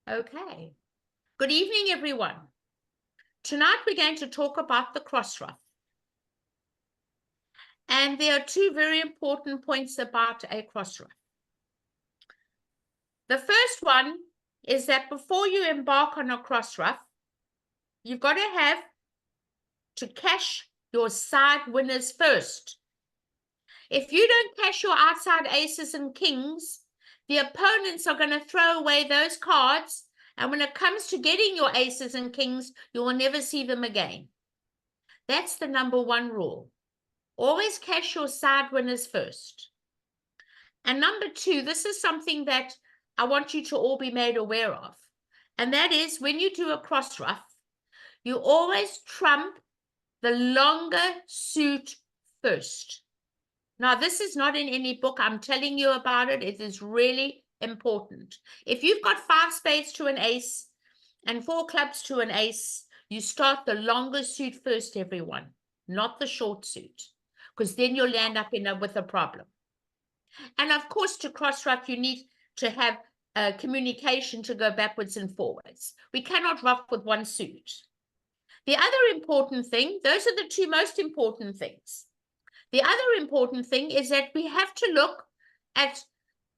Okay. Good evening, everyone. Tonight we're going to talk about the cross-ruff. And there are two very important points about a cross-ruff. The first one is that before you embark on a cross-ruff, you've got to have to cash your side winners first. If you don't cash your outside aces and kings, the opponents are going to throw away those cards, and when it comes to getting your aces and kings, you will never see them again. That's the number one rule. Always cash your side winners first. And number two, this is something that I want you to all be made aware of. And that is when you do a cross-ruff, you always trump the longer suit first. Now, this is not in any book. I'm telling you about it. It is really important. If you've got 5 spades to an ace and 4 clubs to an ace, you start the longer suit first, everyone, not the short suit, because then you'll end up with a problem. And of course, to cross-ruff, you need to have communication to go backwards and forwards. We cannot ruff with one suit. The other important thing, those are the two most important things. The other important thing is that we have to look at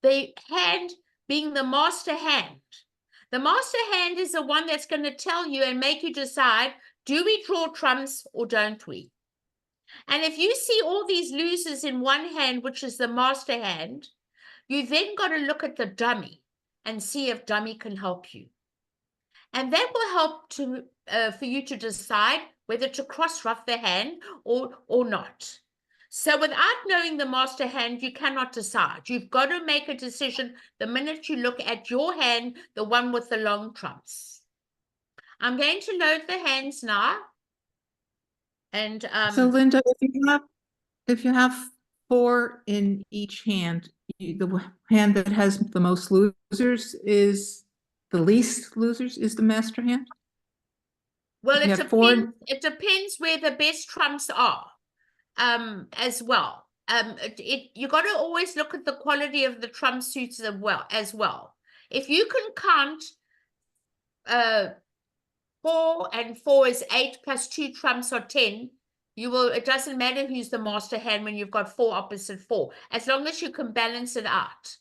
the hand being the master hand. The master hand is the one that's going to tell you and make you decide, do we draw trumps or don't we? And if you see all these losers in one hand, which is the master hand, you then got to look at the dummy and see if dummy can help you. And that will help to for you to decide whether to cross-ruff the hand or not. So without knowing the master hand, you cannot decide. You've got to make a decision the minute you look at your hand, the one with the long trumps. I'm going to load the hands now. And so Linda, if you have 4 in each hand, the hand that has the most losers is the least losers is the master hand? Well, it depends where the best trumps are. As well. You got to always look at the quality of the trump suits as well. If you can count 4 and 4 is 8 plus 2 trumps are 10, it doesn't matter who's the master hand when you've got 4 opposite 4, as long as you can balance it out.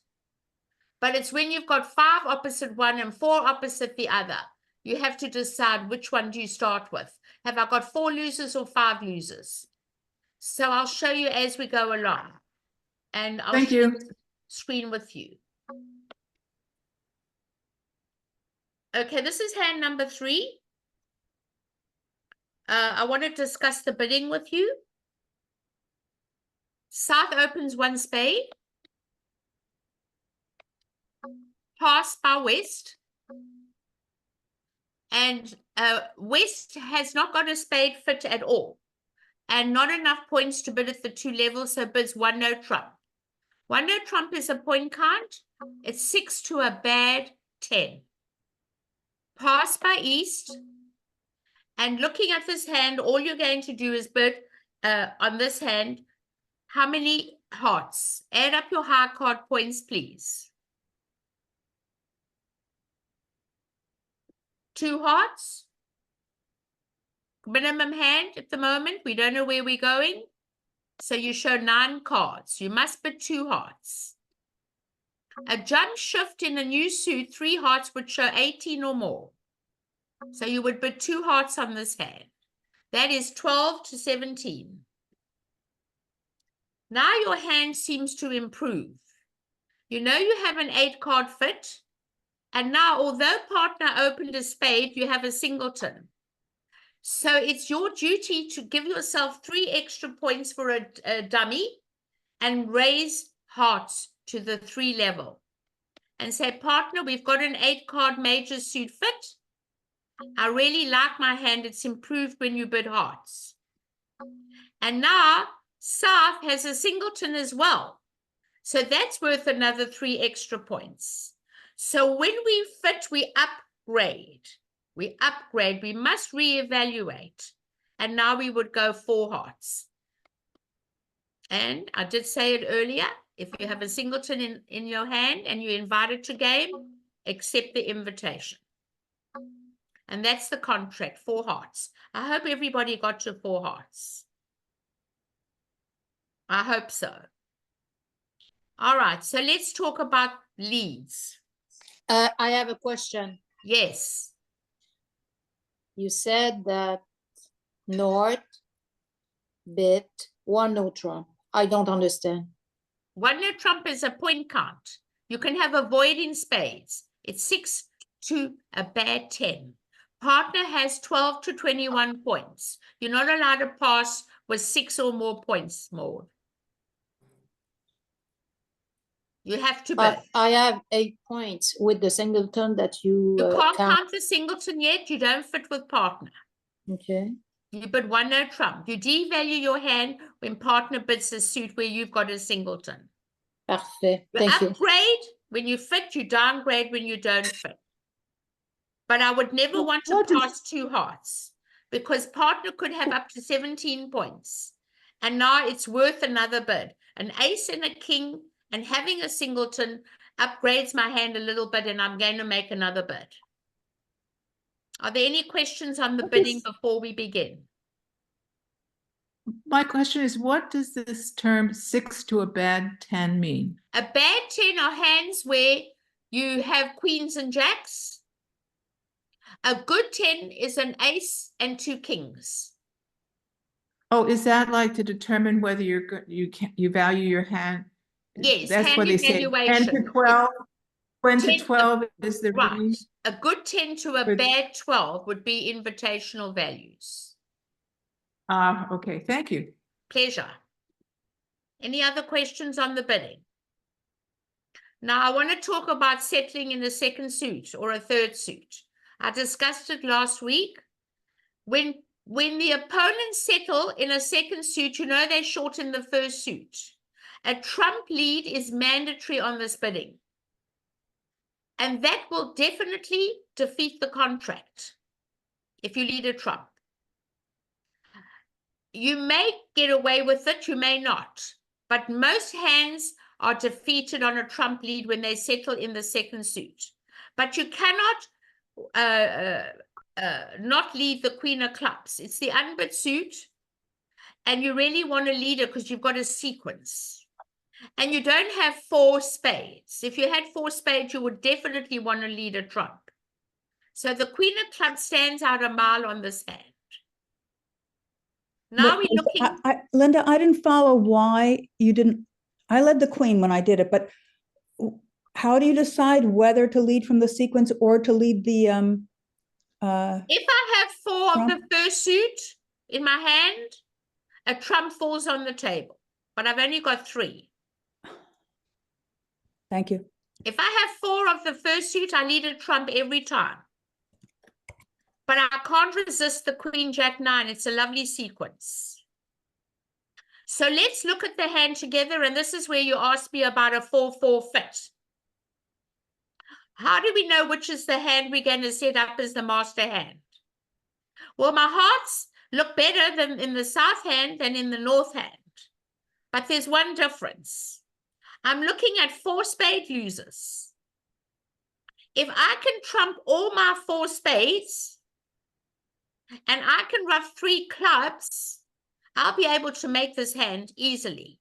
But it's when you've got 5 opposite one and 4 opposite the other, you have to decide which one do you start with. Have I got 4 losers or 5 losers? So I'll show you as we go along, and I'll share the screen with you. Okay, this is hand number 3. I want to discuss the bidding with you. South opens 1 spade. Pass by West. And West has not got a spade fit at all, and not enough points to bid at the 2 levels, so bids 1 no trump. 1 no trump is a point count. It's 6 to a bad 10. Pass by East. And looking at this hand, all you're going to do is bid on this hand, how many hearts? Add up your high card points, please. 2 hearts. Minimum hand at the moment. We don't know where we're going. So you show 9 cards. You must bid 2 hearts. A jump shift in a new suit, 3 hearts would show 18 or more. So you would bid 2 hearts on this hand. That is 12 to 17. Now your hand seems to improve. You know you have an 8 card fit. And now, although partner opened a spade, you have a singleton. So it's your duty to give yourself 3 extra points for a dummy and raise hearts to the 3 level. And say, partner, we've got an 8 card major suit fit. I really like my hand. It's improved when you bid hearts. And now South has a singleton as well. So that's worth another 3 extra points. So when we fit, we upgrade. We upgrade. We must reevaluate. And now we would go 4 hearts. And I did say it earlier, if you have a singleton in your hand and you invite it to game, accept the invitation. And that's the contract, 4 hearts. I hope everybody got your 4 hearts. I hope so. All right, so let's talk about leads. I have a question. Yes. You said that north, bit, 1 no trump. I don't understand. 1 no trump is a point count. You can have a void in spades. It's 6 to a bad 10. Partner has 12 to 21 points. You're not allowed to pass with 6 or more points, Maud. You have to bid. I have 8 points with the singleton that you You can't count. count the singleton yet. You don't fit with partner. Okay. You bid 1 no trump. You devalue your hand when partner bids a suit where you've got a singleton. Parfait. You Thank you. upgrade when you fit, you downgrade when you don't fit. But I would never want to pass 2 hearts because partner could have up to 17 points. And now it's worth another bid. An ace and a king and having a singleton upgrades my hand a little bit, and I'm going to make another bid. Are there any questions on the bidding before we begin? My question is, what does this term 6 to a bad 10 mean? A bad 10 are hands where you have queens and jacks. A good 10 is an ace and 2 kings. Oh, is that like to determine whether you value your hand? Yes, That's hand what they say. 10 evaluation. to 12. 10 to 10 12 is the Right. range. A good 10 to a bad 12 would be invitational values. Okay, thank you. Pleasure. Any other questions on the bidding? Now, I want to talk about settling in a second suit or a third suit. I discussed it last week. When the opponents settle in a second suit, you know they shorten the first suit. A trump lead is mandatory on this bidding. And that will definitely defeat the contract if you lead a trump. You may get away with it, you may not. But most hands are defeated on a trump lead when they settle in the second suit. But you cannot not lead the queen of clubs. It's the unbid suit. And you really want to lead it because you've got a sequence. And you don't have 4 spades. If you had 4 spades, you would definitely want to lead a trump. So the queen of clubs stands out a mile on this hand. Now we're looking... Linda, I didn't follow why you didn't... I led the queen when I did it, but how do you decide whether to lead from the sequence or to lead the... If I have 4 trump? of the first suit in my hand, a trump falls on the table. But I've only got 3. Thank you. If I have 4 of the first suit, I lead a trump every time. But I can't resist the queen, jack, 9. It's a lovely sequence. So let's look at the hand together. And this is where you asked me about a 4-4 fit. How do we know which is the hand we're going to set up as the master hand? Well, my hearts look better than in the south hand than in the north hand. But there's one difference. I'm looking at 4 spade losers. If I can trump all my 4 spades, and I can ruff 3 clubs, I'll be able to make this hand easily.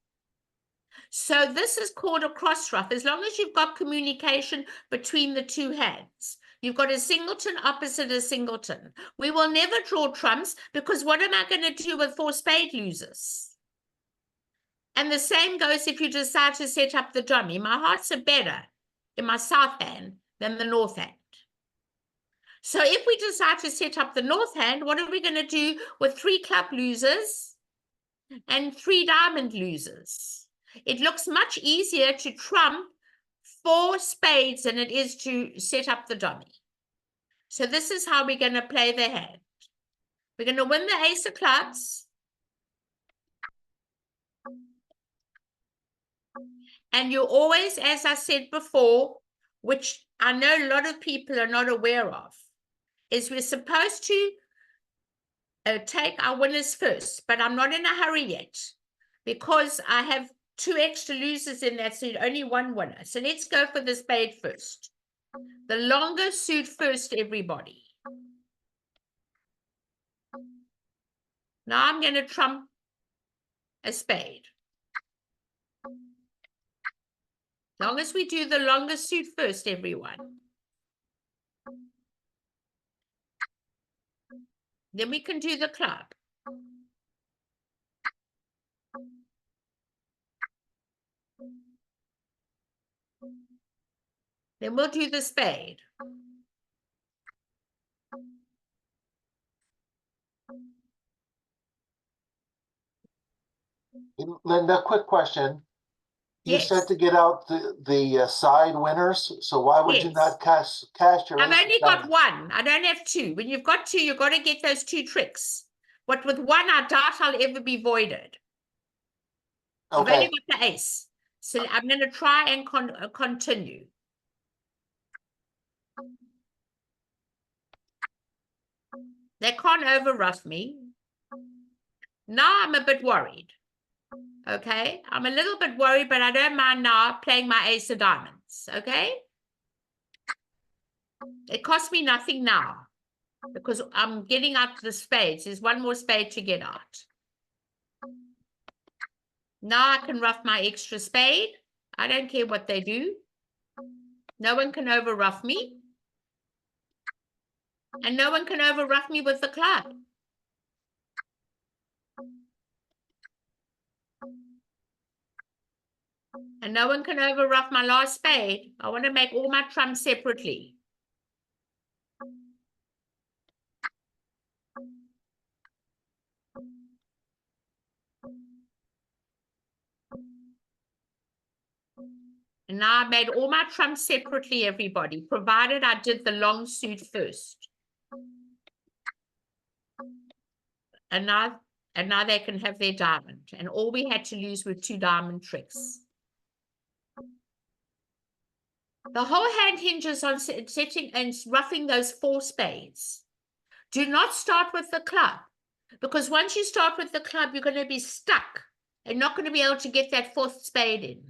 So this is called a cross ruff. As long as you've got communication between the 2 hands, you've got a singleton opposite a singleton. We will never draw trumps because what am I going to do with 4 spade losers? And the same goes if you decide to set up the dummy. My hearts are better in my south hand than the north hand. So if we decide to set up the north hand, what are we going to do with 3 club losers and 3 diamond losers? It looks much easier to trump 4 spades than it is to set up the dummy. So this is how we're going to play the hand. We're going to win the ace of clubs. And you always, as I said before, which I know a lot of people are not aware of, is we're supposed to take our winners first, but I'm not in a hurry yet because I have 2 extra losers in that suit, only 1 winner. So let's go for the spade first. The longer suit first, everybody. Now I'm going to trump a spade. Long as we do the longer suit first, everyone. Then we can do the club. Then we'll do the spade. Linda, quick question. You Yes. said to get out the side winners, so why would you Yes. not cash your I've ace only of got diamonds? one. I don't have two. When you've got two, you've got to get those two tricks. But with one, I doubt I'll ever be voided. I've only Okay, got the ace. So I'm going to try and continue. They can't overruff me. Now I'm a bit worried. Okay, I'm a little bit worried, but I don't mind now playing my ace of diamonds. Okay, it costs me nothing now because I'm getting out the spades. There's one more spade to get out. Now I can ruff my extra spade. I don't care what they do. No one can overruff me. And no one can overruff me with the club. And no one can overruff my last spade. I want to make all my trumps separately. And now I made all my trumps separately, everybody, provided I did the long suit first. And now they can have their diamond. And all we had to lose were 2 diamond tricks. The whole hand hinges on setting and roughing those 4 spades. Do not start with the club, because once you start with the club, you're going to be stuck and not going to be able to get that 4th spade in.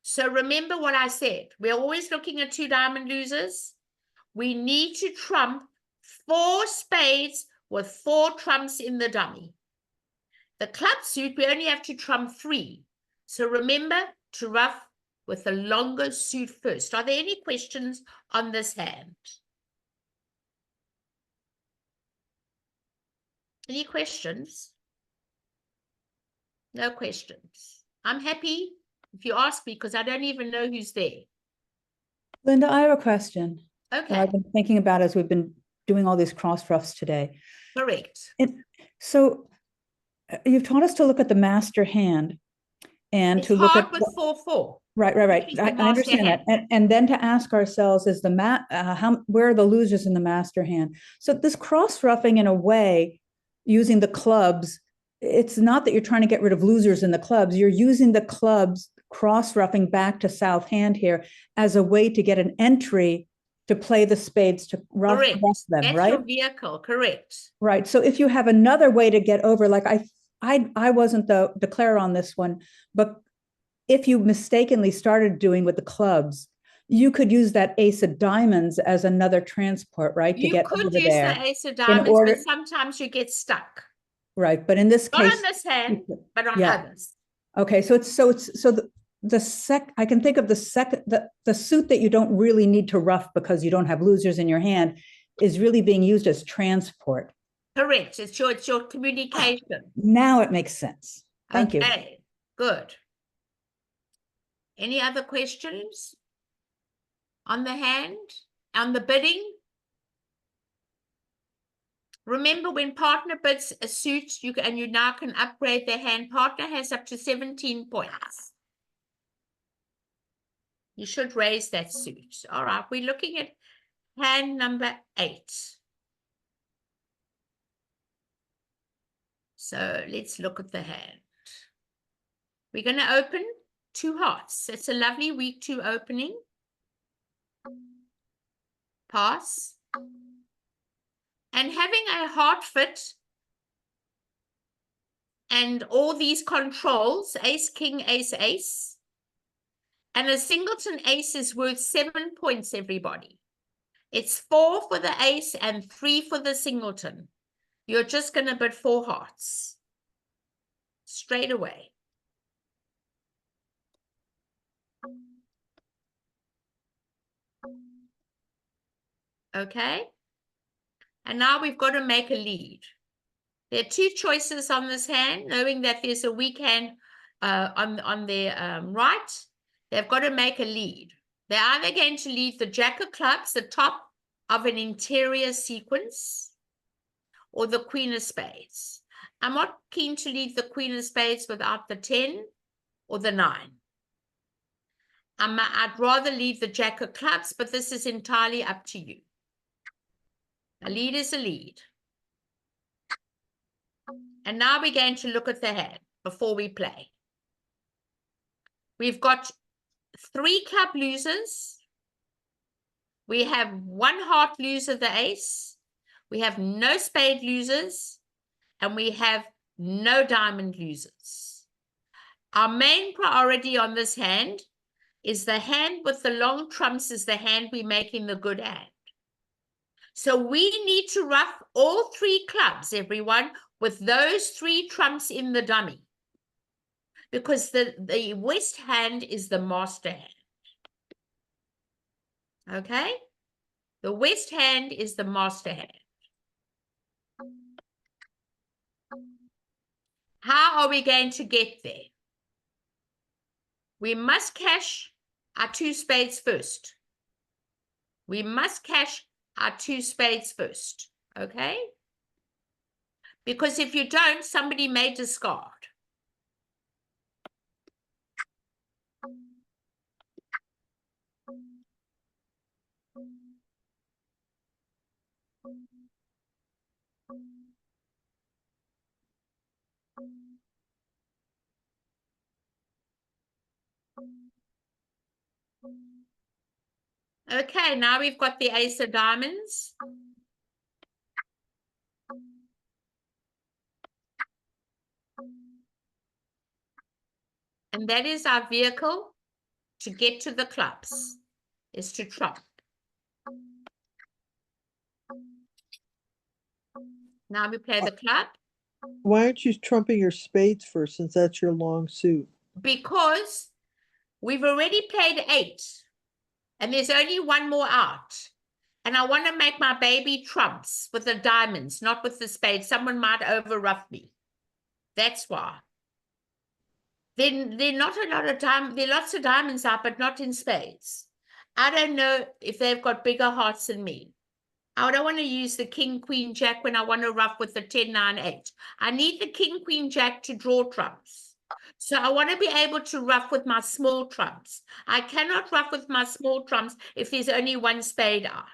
So remember what I said. We're always looking at 2 diamond losers. We need to trump 4 spades with 4 trumps in the dummy. The club suit, we only have to trump 3. So remember to ruff with the longer suit first. Are there any questions on this hand? Any questions? No questions. I'm happy if you ask me, because I don't even know who's there. Linda, I have a question that Okay, I've been thinking about as we've been doing all these cross ruffs today. correct. So you've taught us to look at the master hand and It's to look hard at with 4-4. right. Which is the I master understand hand. that, and then to ask ourselves is where are the losers in the master hand? So this cross roughing, in a way, using the clubs, it's not that you're trying to get rid of losers in the clubs. You're using the clubs cross roughing back to south hand here as a way to get an entry to play the spades to rough Correct. them, That's right? your vehicle, correct. Right. So if you have another way to get over, like I wasn't the declarer on this one, but if you mistakenly started doing with the clubs, you could use that ace of diamonds as another transport, right? To You get could over use there. the ace of diamonds, but sometimes you get stuck. Right. But in this Not case, on this hand, but on yeah. others. Okay. So I can think of the suit that you don't really need to rough because you don't have losers in your hand is really being used as transport. Correct. It's your communication. Now it makes sense. Thank you. Okay, good. Any other questions on the hand, on the bidding? Remember, when partner bids a suit, you now can upgrade their hand. Partner has up to 17 points. You should raise that suit. All right, we're looking at hand number 8. So let's look at the hand. We're going to open 2 hearts. It's a lovely week 2 opening. Pass. And having a heart fit and all these controls, ace, king, ace, ace, And a singleton ace is worth 7 points, everybody. It's 4 for the ace and 3 for the singleton. You're just going to bid 4 hearts. Straight away. Okay? And now we've got to make a lead. There are 2 choices on this hand, knowing that there's a weak hand on their right. They've got to make a lead. They're either going to lead the jack of clubs, the top of an interior sequence, or the queen of spades. I'm not keen to lead the queen of spades without the 10 or the 9. I'd rather leave the jack of clubs, but this is entirely up to you. A lead is a lead. And now we're going to look at the hand before we play. We've got 3 club losers. We have 1 heart loser, the ace. We have no spade losers. And we have no diamond losers. Our main priority on this hand is the hand with the long trumps is the hand we're making the good hand. So we need to ruff all 3 clubs, everyone, with those 3 trumps in the dummy. Because the west hand is the master hand. Okay? The west hand is the master hand. How are we going to get there? We must cash our 2 spades first. We must cash our 2 spades first. Okay? Because if you don't, somebody may discard. Okay, now we've got the ace of diamonds. And that is our vehicle to get to the clubs, is to trump. Now we play the club. Why aren't you trumping your spades first, since that's your long suit? Because we've already played 8. And there's only 1 more out. And I want to make my baby trumps with the diamonds, not with the spades. Someone might overruff me. That's why. Then there are not a lot of diamonds. There are lots of diamonds out, but not in spades. I don't know if they've got bigger hearts than me. I don't want to use the king, queen, jack when I want to ruff with the 10, 9, 8. I need the king, queen, jack to draw trumps. So I want to be able to ruff with my small trumps. I cannot ruff with my small trumps if there's only 1 spade out.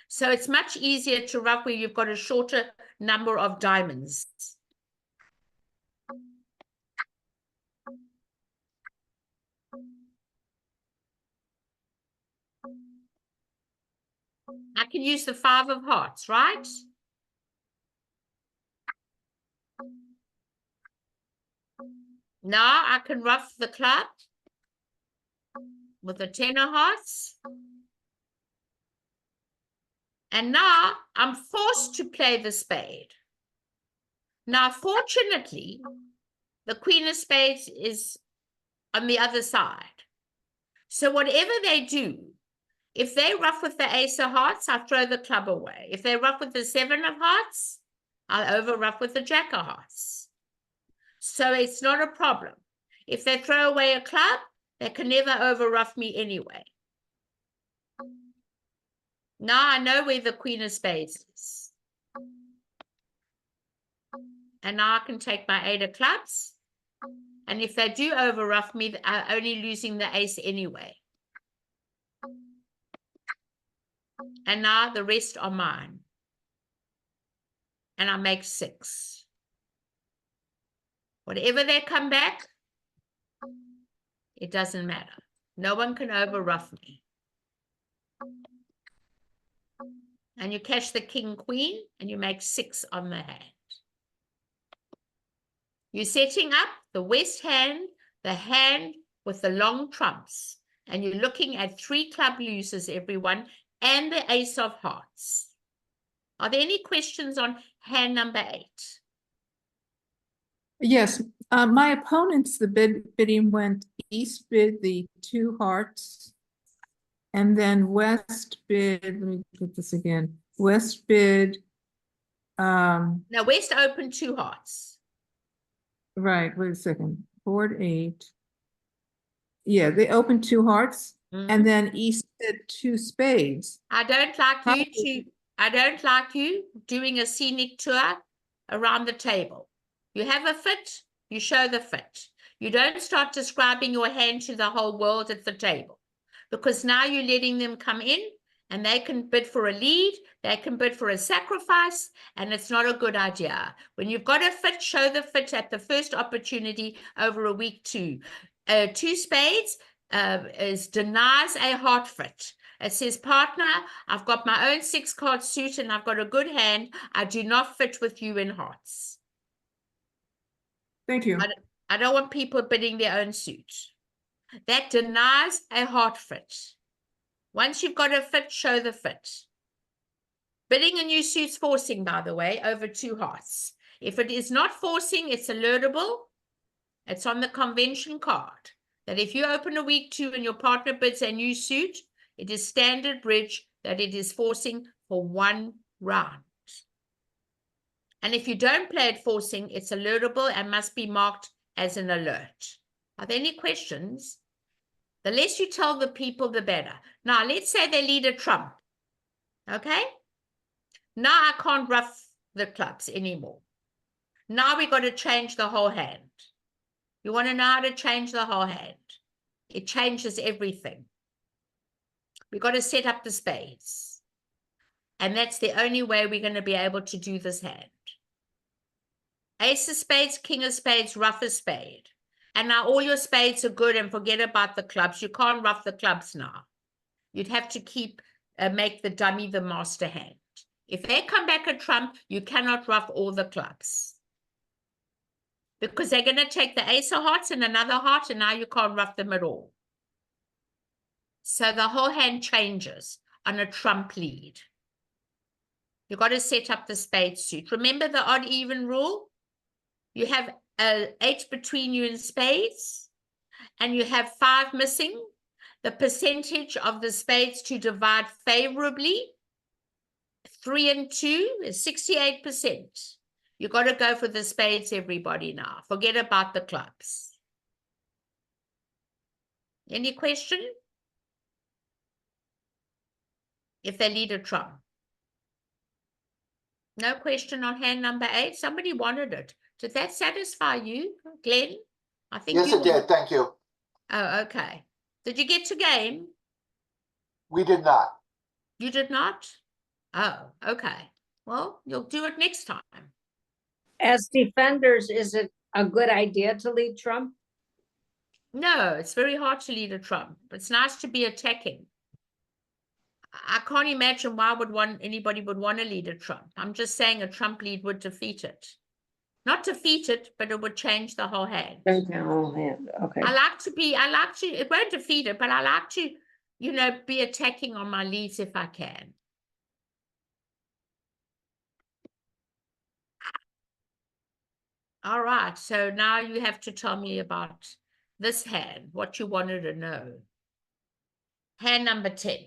So it's much easier to ruff where you've got a shorter number of diamonds. I can use the 5 of hearts, right? Now I can ruff the club with the 10 of hearts. And now I'm forced to play the spade. Now, fortunately, the queen of spades is on the other side. So whatever they do, if they ruff with the ace of hearts, I'll throw the club away. If they ruff with the 7 of hearts, I'll over ruff with the jack of hearts. So it's not a problem. If they throw away a club, they can never over ruff me anyway. Now I know where the queen of spades is. And now I can take my 8 of clubs. And if they do over ruff me, I'm only losing the ace anyway. And now the rest are mine. And I make 6. Whatever they come back, it doesn't matter. No one can over ruff me. And you cash the king, queen, and you make 6 on the hand. You're setting up the west hand, the hand with the long trumps, and you're looking at 3 club losers, everyone, and the ace of hearts. Are there any questions on hand number 8? Yes, my opponents, the bidding went east bid the 2 hearts. And then west bid, let me get this again, west bid, Now, West opened 2 hearts. right, wait a second, board 8. Yeah, they opened 2 hearts, Mhm. and then east bid 2 spades. I don't like you Probably- to, I don't like you doing a scenic tour around the table. You have a fit, you show the fit. You don't start describing your hand to the whole world at the table, because now you're letting them come in and they can bid for a lead, they can bid for a sacrifice, and it's not a good idea. When you've got a fit, show the fit at the first opportunity over a week 2. 2 spades denies a heart fit. It says, partner, I've got my own 6-card suit and I've got a good hand. I do not fit with you in hearts. Thank you. I don't want people bidding their own suit. That denies a heart fit. Once you've got a fit, show the fit. Bidding a new suit's forcing, by the way, over 2 hearts. If it is not forcing, it's alertable. It's on the convention card that if you open a week 2 and your partner bids a new suit, it is standard bridge that it is forcing for 1 round. And if you don't play it forcing, it's alertable and must be marked as an alert. Are there any questions? The less you tell the people, the better. Now, let's say they lead a trump. Okay? Now I can't ruff the clubs anymore. Now we got to change the whole hand. You want to know how to change the whole hand? It changes everything. We've got to set up the spades. And that's the only way we're going to be able to do this hand. Ace of spades, king of spades, ruff a spade. And now all your spades are good and forget about the clubs. You can't ruff the clubs now. You'd have to make the dummy the master hand. If they come back a trump, you cannot ruff all the clubs. Because they're going to take the ace of hearts and another heart, and now you can't ruff them at all. So the whole hand changes on a trump lead. You've got to set up the spade suit. Remember the odd even rule? You have 8 between you and spades, and you have 5 missing. The percentage of the spades to divide favorably, 3 and 2 is 68%. You got to go for the spades, everybody, now. Forget about the clubs. Any question? If they lead a trump. No question on hand number 8. Somebody wanted it. Did that satisfy you, Glenn? I think Yes, you it did. Thank you. Oh, okay. Did you get to game? We did not. You did not? Oh, okay. Well, you'll do it next time. As defenders, is it a good idea to lead Trump? No, it's very hard to lead a trump. It's nice to be attacking. I can't imagine why anybody would want to lead a trump. I'm just saying a trump lead would defeat it. Not defeat it, but it would change the whole hand. Change the whole hand, okay. It won't defeat it, but I like to, be attacking on my leads if I can. All right, so now you have to tell me about this hand, what you wanted to know. Hand number 10.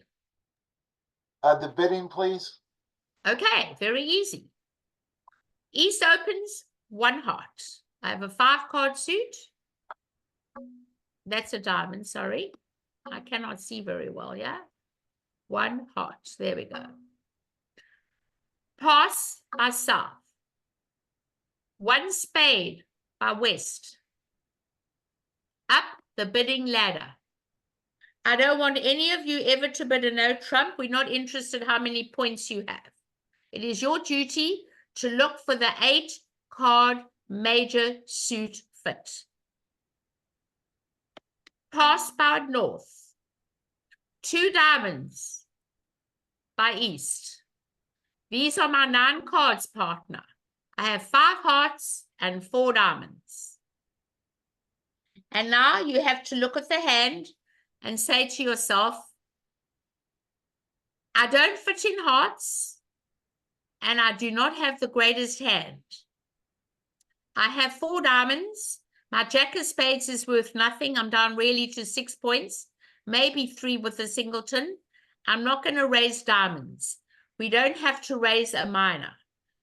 The bidding, please. Okay, very easy. East opens 1 heart. I have a 5-card suit. That's a diamond, sorry. I cannot see very well, yeah? 1 heart, there we go. Pass by south. 1 spade by west. Up the bidding ladder. I don't want any of you ever to bid a no trump. We're not interested how many points you have. It is your duty to look for the 8-card major suit fit. Pass by north. 2 diamonds by east. These are my 9 cards, partner. I have 5 hearts and 4 diamonds. And now you have to look at the hand and say to yourself, I don't fit in hearts, and I do not have the greatest hand. I have 4 diamonds. My jack of spades is worth nothing. I'm down really to 6 points, maybe 3 with a singleton. I'm not going to raise diamonds. We don't have to raise a minor.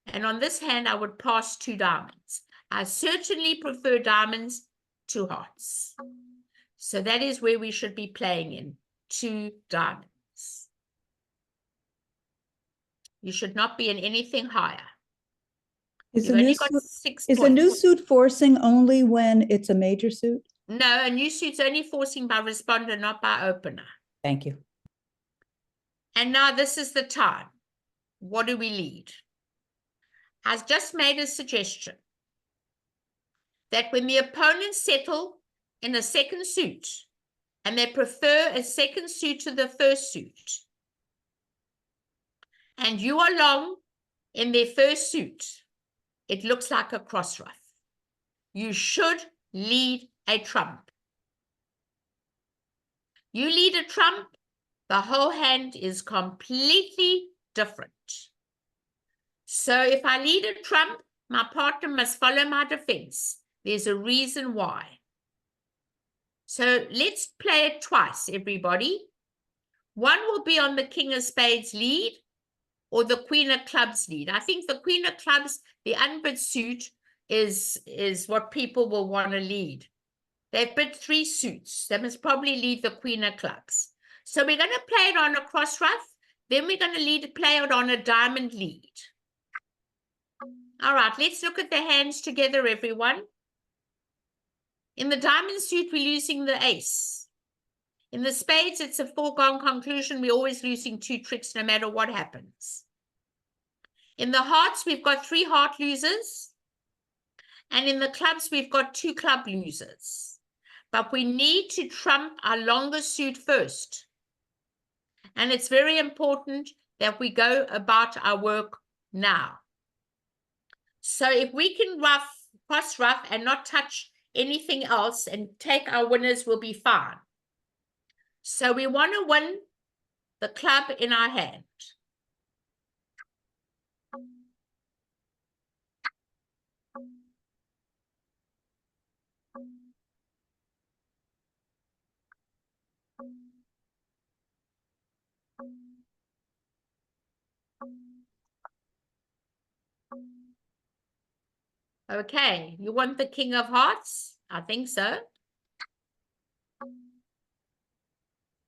And on this hand, I would pass 2 diamonds. I certainly prefer diamonds to hearts. So that is where we should be playing in, 2 diamonds. You should not be in anything higher. Is You've a only new got suit, 6 is a points. new suit forcing only when it's a major suit? No, a new suit's only forcing by responder, not by opener. Thank you. And now this is the time. What do we lead? I've just made a suggestion that when the opponents settle in a second suit and they prefer a second suit to the first suit, and you are long in their first suit, it looks like a cross-ruff. You should lead a trump. You lead a trump, the whole hand is completely different. So if I lead a trump, my partner must follow my defense. There's a reason why. So let's play it twice, everybody. One will be on the king of spades lead or the queen of clubs lead. I think the queen of clubs, the unbid suit, is what people will want to lead. They've bid 3 suits. They must probably lead the queen of clubs. So we're going to play it on a cross-ruff. Then we're going to play it on a diamond lead. All right, let's look at the hands together, everyone. In the diamond suit, we're losing the ace. In the spades, it's a foregone conclusion. We're always losing 2 tricks no matter what happens. In the hearts, we've got 3 heart losers. And in the clubs, we've got 2 club losers. But we need to trump our longest suit first. And it's very important that we go about our work now. So if we can cross-ruff and not touch anything else and take our winners, will be fine. So we want to win the club in our hand. Okay, you want the king of hearts? I think so.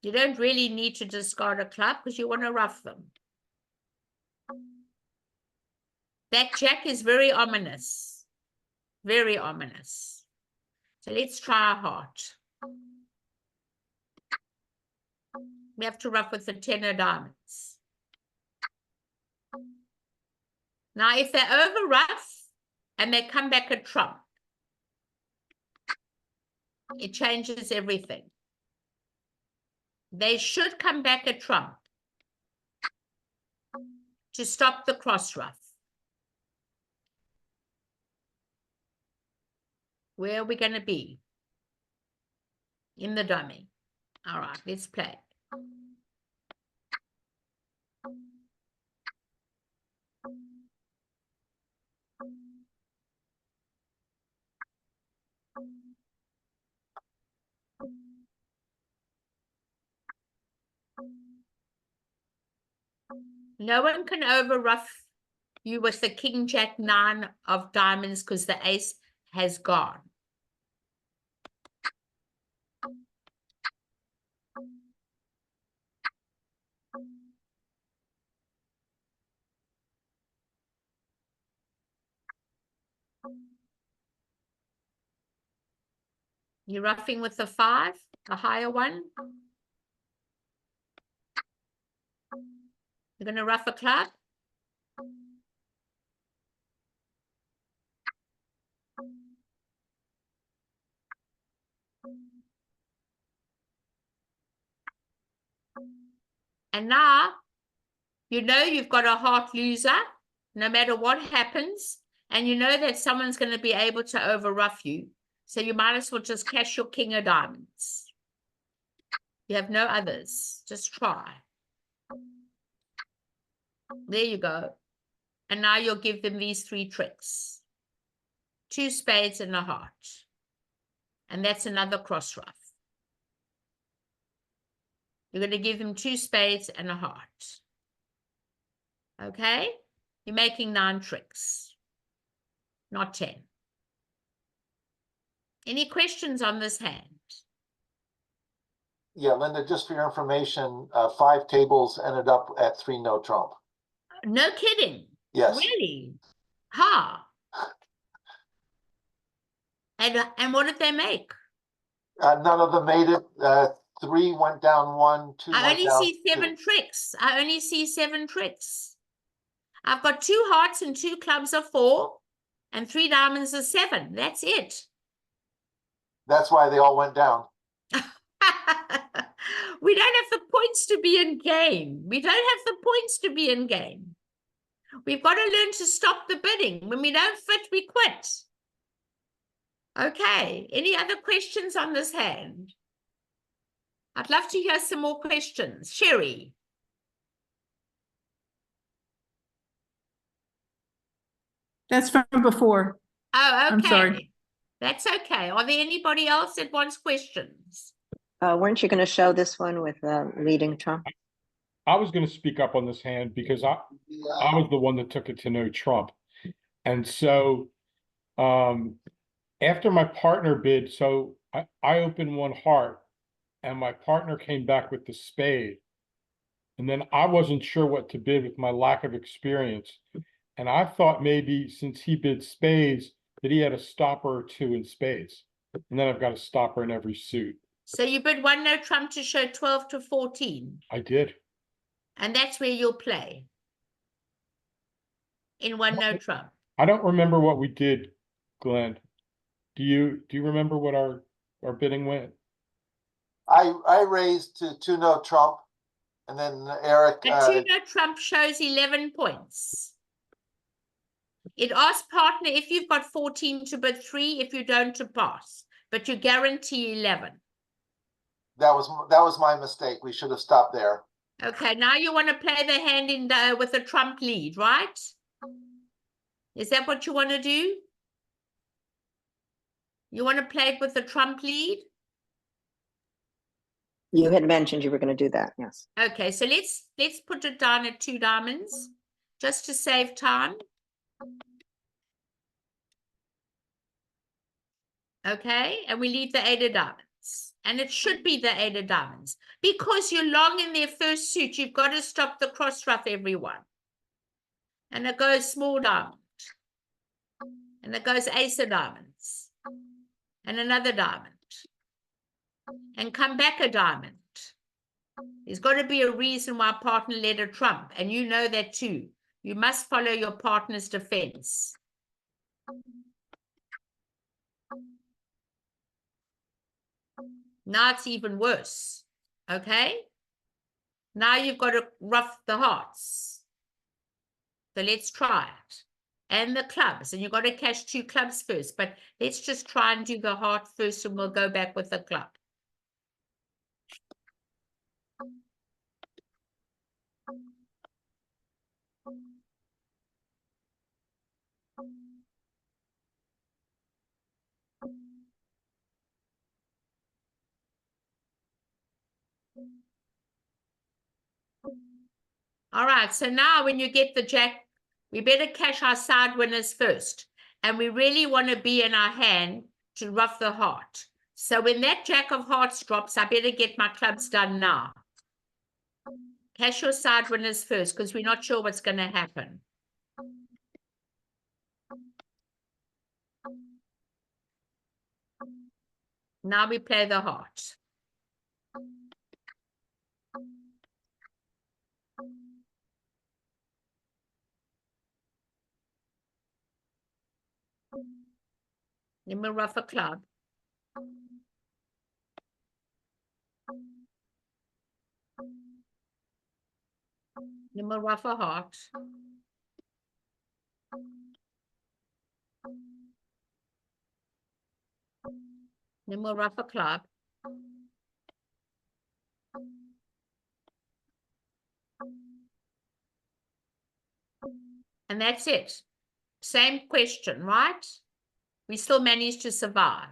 You don't really need to discard a club because you want to ruff them. That jack is very ominous. Very ominous. So let's try a heart. We have to ruff with the 10 of diamonds. Now, if they over-ruff and they come back a trump, it changes everything. They should come back a trump to stop the cross-ruff. Where are we going to be? In the dummy. All right, let's play. No one can over-ruff you with the king, jack, 9 of diamonds because the ace has gone. You're ruffing with the 5, the higher one. You're going to ruff a club. And now, you know you've got a heart loser, no matter what happens, and you know that someone's going to be able to over-ruff you. So you might as well just cash your king of diamonds. You have no others. Just try. There you go. And now you'll give them these 3 tricks. 2 spades and a heart. And that's another cross ruff. You're going to give them 2 spades and a heart. Okay? You're making 9 tricks, not 10. Any questions on this hand? Yeah, Linda, just for your information, 5 tables ended up at 3 no trump. No kidding. Yes. Really? Ha. And what did they make? None of them made it. 3 went down 1, 2 I went only down see 7 2. tricks. I only see 7 tricks. I've got 2 hearts and 2 clubs of 4 and 3 diamonds of 7. That's it. That's why they all went down. We don't have the points to be in game. We don't have the points to be in game. We've got to learn to stop the bidding. When we don't fit, we quit. Okay. Any other questions on this hand? I'd love to hear some more questions. Sherry. That's from before. Oh, okay. I'm sorry. That's okay. Are there anybody else that wants questions? Weren't you going to show this one with leading trump? I was going to speak up on this hand because I was the one that took it to no trump. And so after my partner bid, so I opened 1 heart and my partner came back with the spade. And then I wasn't sure what to bid with my lack of experience. And I thought maybe since he bid spades, that he had a stopper or 2 in spades. And then I've got a stopper in every suit. So you bid 1 no trump to show 12 to 14. I did. And that's where you'll play. In 1 no trump. I don't remember what we did, Glenn. Do you remember what our bidding went? I raised to 2 no trump, and then Eric. A 2 no trump shows 11 points. It asks partner if you've got 14 to bid 3, if you don't to pass, but you guarantee 11. That was my mistake. We should have stopped there. Okay, now you want to play the hand in with a trump lead, right? Is that what you want to do? You want to play it with the trump lead? You had mentioned you were going to do that, yes. Okay, so let's put it down at 2 diamonds, just to save time. Okay, and we leave the 8 of diamonds. And it should be the 8 of diamonds. Because you're long in their first suit, you've got to stop the cross ruff, everyone. And it goes small diamond. And it goes ace of diamonds. And another diamond. And come back a diamond. There's got to be a reason why partner led a trump. And you know that too. You must follow your partner's defense. Now it's even worse. Okay? Now you've got to ruff the hearts. So let's try it. And the clubs. And you've got to cash 2 clubs first. But let's just try and do the heart first and we'll go back with the club. All right, so now when you get the jack, we better cash our side winners first. And we really want to be in our hand to ruff the heart. So when that jack of hearts drops, I better get my clubs done now. Cash your side winners first, because we're not sure what's going to happen. Now we play the heart. Then we'll ruff a club. Then we'll ruff a heart. Then we'll ruff a club. And that's it. Same question, right? We still managed to survive.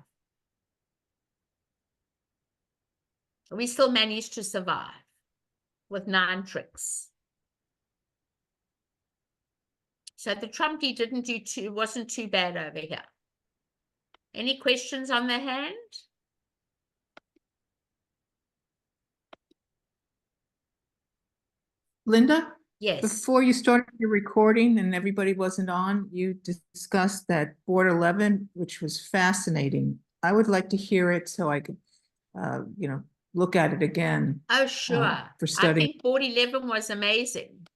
We still managed to survive with 9 tricks. So the Trumpy didn't do too, wasn't too bad over here. Any questions on the hand? Linda, Yes. before you started your recording and everybody wasn't on, you discussed that board 11, which was fascinating. I would like to hear it so I could, look at it again. Oh, sure. For I studying. think board 11 was amazing.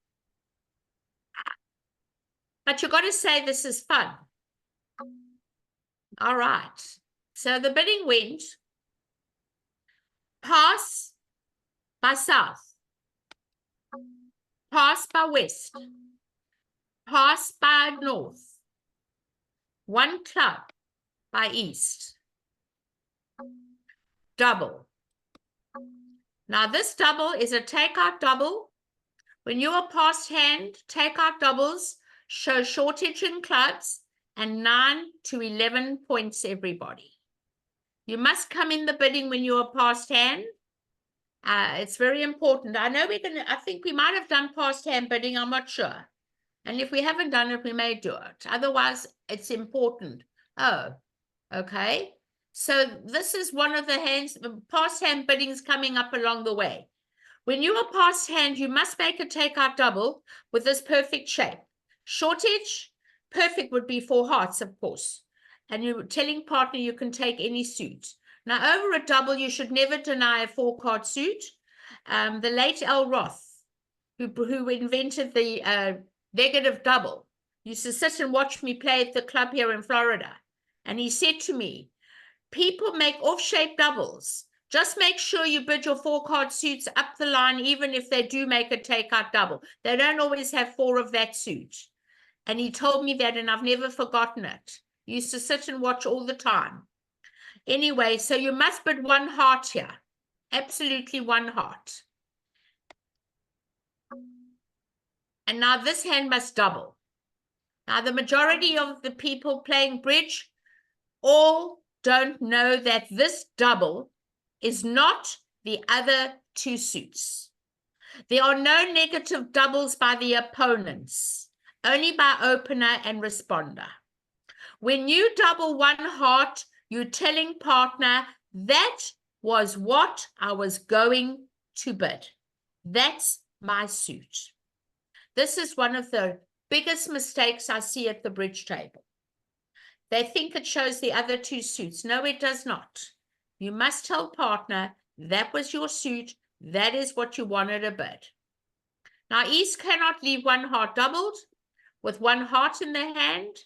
But you got to say this is fun. All right. So the bidding went pass by south, pass by west, pass by north, 1 club by east, double. Now this double is a takeout double. When you are past hand, takeout doubles show shortage in clubs and 9 to 11 points everybody. You must come in the bidding when you are past hand. It's very important. I know I think we might have done past hand bidding, I'm not sure. And if we haven't done it, we may do it. Otherwise, it's important. Oh, okay. So this is one of the hands, past hand biddings coming up along the way. When you are past hand, you must make a takeout double with this perfect shape. Shortage, perfect would be 4 hearts, of course. And you're telling partner you can take any suit. Now, over a double, you should never deny a 4-card suit. The late L. Roth, who invented the negative double, used to sit and watch me play at the club here in Florida. And he said to me, people make off-shaped doubles. Just make sure you bid your 4-card suits up the line, even if they do make a takeout double. They don't always have 4 of that suit. And he told me that, and I've never forgotten it. He used to sit and watch all the time. Anyway, so you must bid 1 heart here. Absolutely 1 heart. And now this hand must double. Now the majority of the people playing bridge all don't know that this double is not the other 2 suits. There are no negative doubles by the opponents, only by opener and responder. When you double 1 heart, you're telling partner, that was what I was going to bid. That's my suit. This is one of the biggest mistakes I see at the bridge table. They think it shows the other 2 suits. No, it does not. You must tell partner, that was your suit. That is what you wanted to bid. Now, East cannot leave 1 heart doubled with 1 heart in their hand.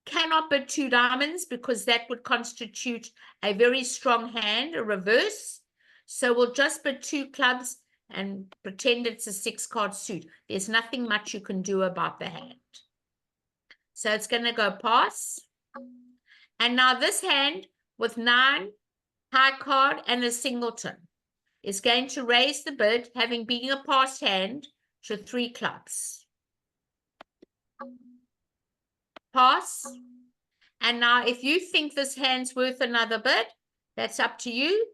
Cannot bid 2 diamonds because that would constitute a very strong hand, a reverse. So we'll just bid 2 clubs and pretend it's a 6-card suit. There's nothing much you can do about the hand. So it's going to go pass. And now this hand with 9, high card and a singleton is going to raise the bid, having been a passed hand, to 3 clubs. Pass. And now if you think this hand's worth another bid, that's up to you.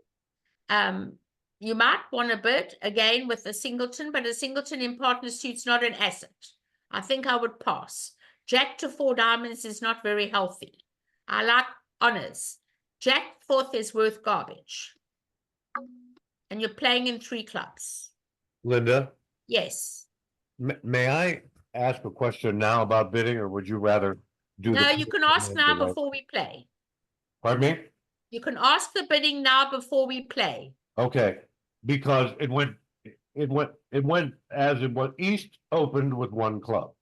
You might want to bid again with a singleton, but a singleton in partner suit's not an asset. I think I would pass. Jack to 4 diamonds is not very healthy. I like honors. Jack 4th is worth garbage. And you're playing in 3 clubs. Linda, Yes. may I ask a question now about bidding, or would you rather do? No, you can ask now before we play. Pardon me? You can ask the bidding now before we play. Okay, because it went as it was. East opened with 1 club.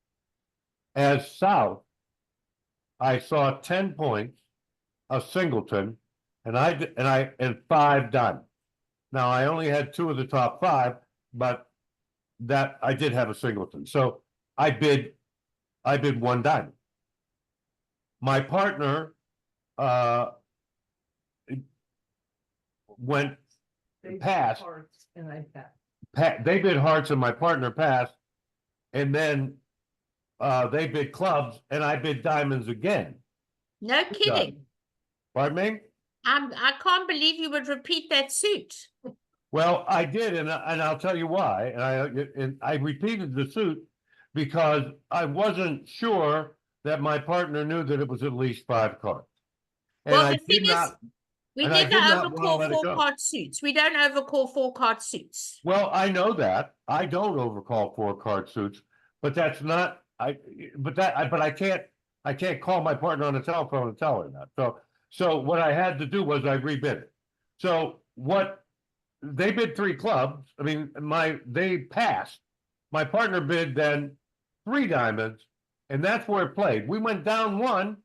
As South, I saw 10 points, a singleton, and 5 diamonds. Now I only had 2 of the top 5, but that I did have a singleton. So I bid 1 diamond. My partner went past. They bid hearts and my partner passed. And then they bid clubs and I bid diamonds again. No kidding. Pardon me? I can't believe you would repeat that suit. Well, I did, and I'll tell you why. And I repeated the suit because I wasn't sure that my partner knew that it was at least 5 cards. And Well, I the thing did is, not. we and I never did not wanna overcall let it go. 4-card suits. We don't overcall 4-card suits. Well, I know that. I don't overcall 4-card suits, but that's not, but I can't call my partner on the telephone and tell her that. So what I had to do was I rebid it. So they bid 3 clubs. I mean, they passed. My partner bid then 3 diamonds, and that's where it played. We went down 1,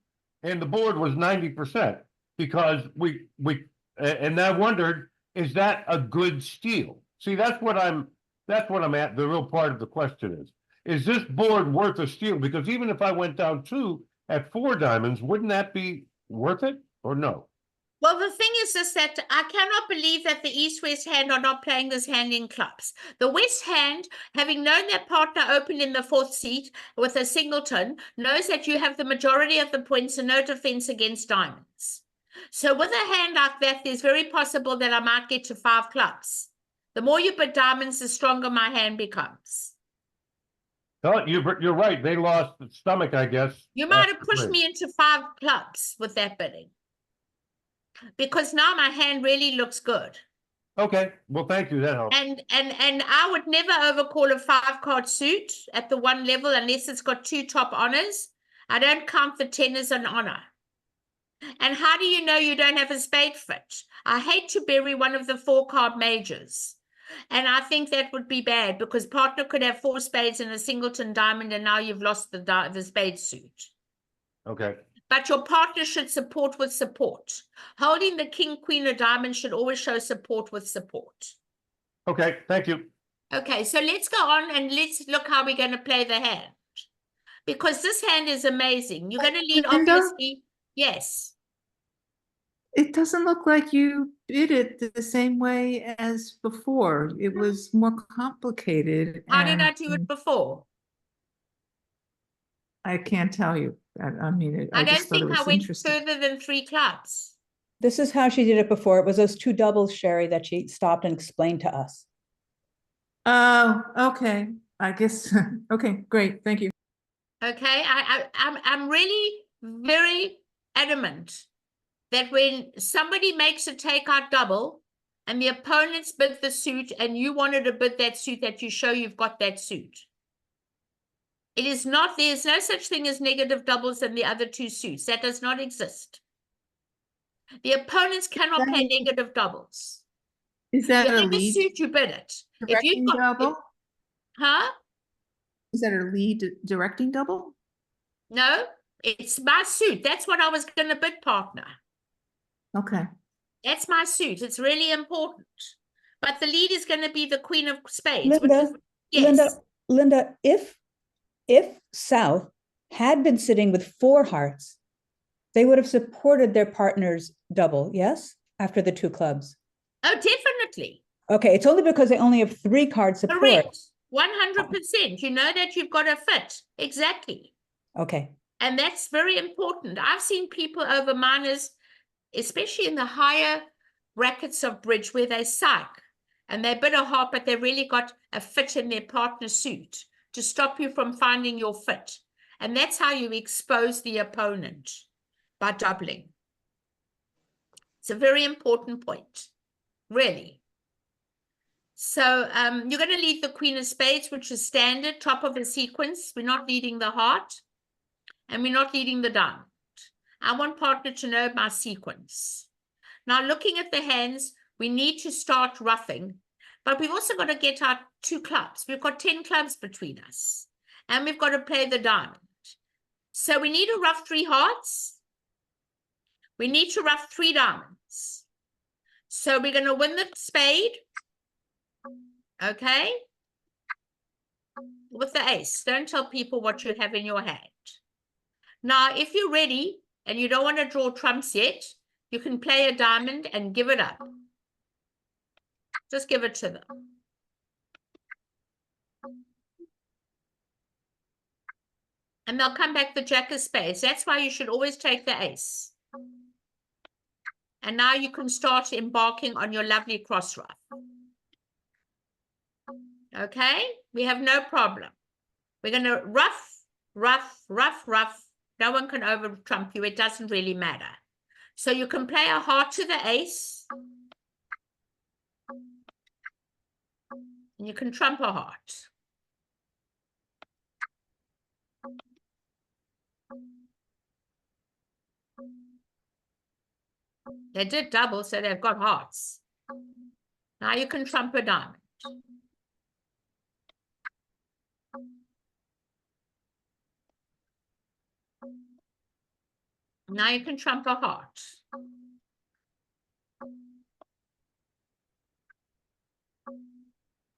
and the board was 90% because and I wondered, is that a good steal? See, that's what I'm at. The real part of the question is this board worth a steal? Because even if I went down 2 at 4 diamonds, wouldn't that be worth it or no? Well, the thing is that I cannot believe that the East-West hand are not playing this hand in clubs. The West hand, having known their partner opened in the 4th seat with a singleton, knows that you have the majority of the points and no defense against diamonds. So with a hand like that, there's very possible that I might get to 5 clubs. The more you put diamonds, the stronger my hand becomes. Oh, you're right. They lost the stomach, I guess. You might have pushed me into 5 clubs with that bidding. Because now my hand really looks good. Okay, well, thank you. That helps. And I would never overcall a 5-card suit at the 1 level unless it's got 2 top honors. I don't count the 10 as an honor. And how do you know you don't have a spade fit? I hate to bury one of the 4-card majors. And I think that would be bad because partner could have 4 spades and a singleton diamond and now you've lost the spade suit. Okay. But your partner should support with support. Holding the king, queen, or diamond should always show support with support. Okay, thank you. Okay, so let's go on and let's look how we're going to play the hand. Because this hand is amazing. You're going to lead, Linda? obviously. Yes. It doesn't look like you did it the same way as before. It was more complicated. How did I do and it before? I can't tell you. I mean, I don't just thought it think I was went interesting. further than 3 clubs. This is how she did it before. It was those 2 doubles, Sherry, that she stopped and explained to us. Oh, okay. I guess. Okay, great. Thank you. Okay, I'm really very adamant that when somebody makes a takeout double and the opponents bid the suit and you wanted to bid that suit, that you show you've got that suit. It is not, there's no such thing as negative doubles in the other 2 suits. That does not exist. The opponents cannot play negative doubles. Is that You a have a lead suit, you bid it. If directing you've got, double? huh? Is that a lead directing double? No, it's my suit. That's what I was going to bid, partner. Okay. That's my suit. It's really important. But the lead is going to be the queen of spades. Which is, Linda, yes. Linda, if South had been sitting with 4 hearts, they would have supported their partner's double, yes? After the 2 clubs. Oh, definitely. Okay, it's only because they only have 3 card support. Correct. 100%. You know that you've got a fit. Exactly. Okay. And that's very important. I've seen people over minors, especially in the higher brackets of bridge, where they psych and they bid a heart, but they really got a fit in their partner suit to stop you from finding your fit. And that's how you expose the opponent, by doubling. It's a very important point, really. So you're going to lead the queen of spades, which is standard, top of the sequence. We're not leading the heart, and we're not leading the diamond. I want partner to know my sequence. Now, looking at the hands, we need to start roughing, but we've also got to get our 2 clubs. We've got 10 clubs between us, and we've got to play the diamond. So we need to rough 3 hearts. We need to rough 3 diamonds. So we're going to win the spade. Okay? With the ace. Don't tell people what you have in your hand. Now, if you're ready and you don't want to draw trumps yet, you can play a diamond and give it up. Just give it to them. And they'll come back the jack of spades. That's why you should always take the ace. And now you can start embarking on your lovely cross ruff. Okay, we have no problem. We're going to ruff, ruff, ruff, ruff. No one can over trump you. It doesn't really matter. So you can play a heart to the ace. And you can trump a heart. They did double, so they've got hearts. Now you can trump a diamond. Now you can trump a heart.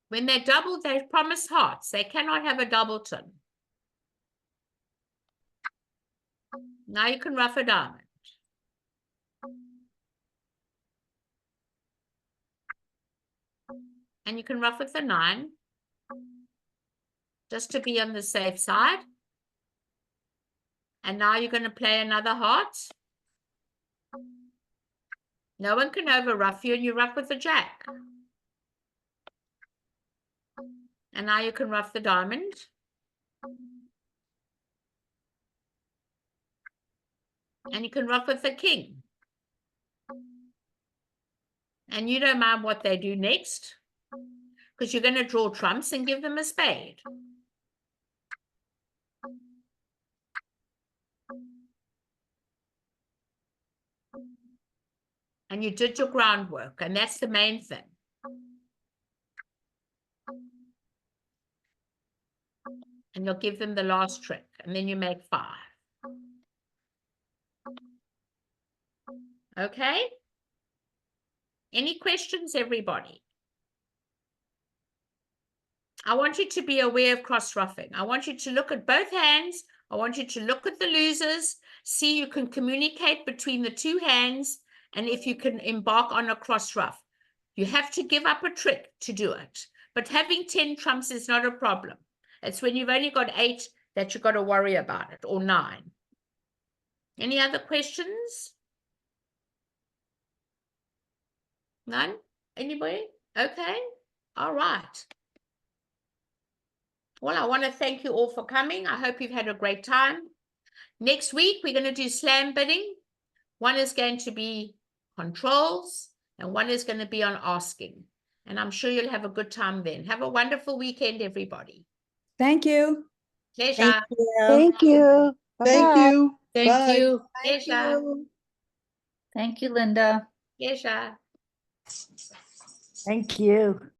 When they double, they promise hearts. They cannot have a doubleton. Now you can ruff a diamond. And you can ruff with the 9, just to be on the safe side. And now you're going to play another heart. No one can over ruff you, and you ruff with the jack. And now you can ruff the diamond. And you can ruff with the king. And you don't mind what they do next, because you're going to draw trumps and give them a spade. And you did your groundwork, and that's the main thing. And you'll give them the last trick, and then you make 5. Okay? Any questions, everybody? I want you to be aware of cross-ruffing. I want you to look at both hands. I want you to look at the losers, see you can communicate between the 2 hands, and if you can embark on a cross-ruff. You have to give up a trick to do it. But having 10 trumps is not a problem. It's when you've only got 8 that you've got to worry about it, or 9. Any other questions? None? Anybody? Okay. All right. Well, I want to thank you all for coming. I hope you've had a great time. Next week, we're going to do slam bidding. One is going to be controls, and one is going to be on asking. And I'm sure you'll have a good time then. Have a wonderful weekend, everybody. Thank you. Pleasure. Thank you. Thank Bye-bye. you. Thank Bye. you. Pleasure. Thank you, Linda. Pleasure. Thank you.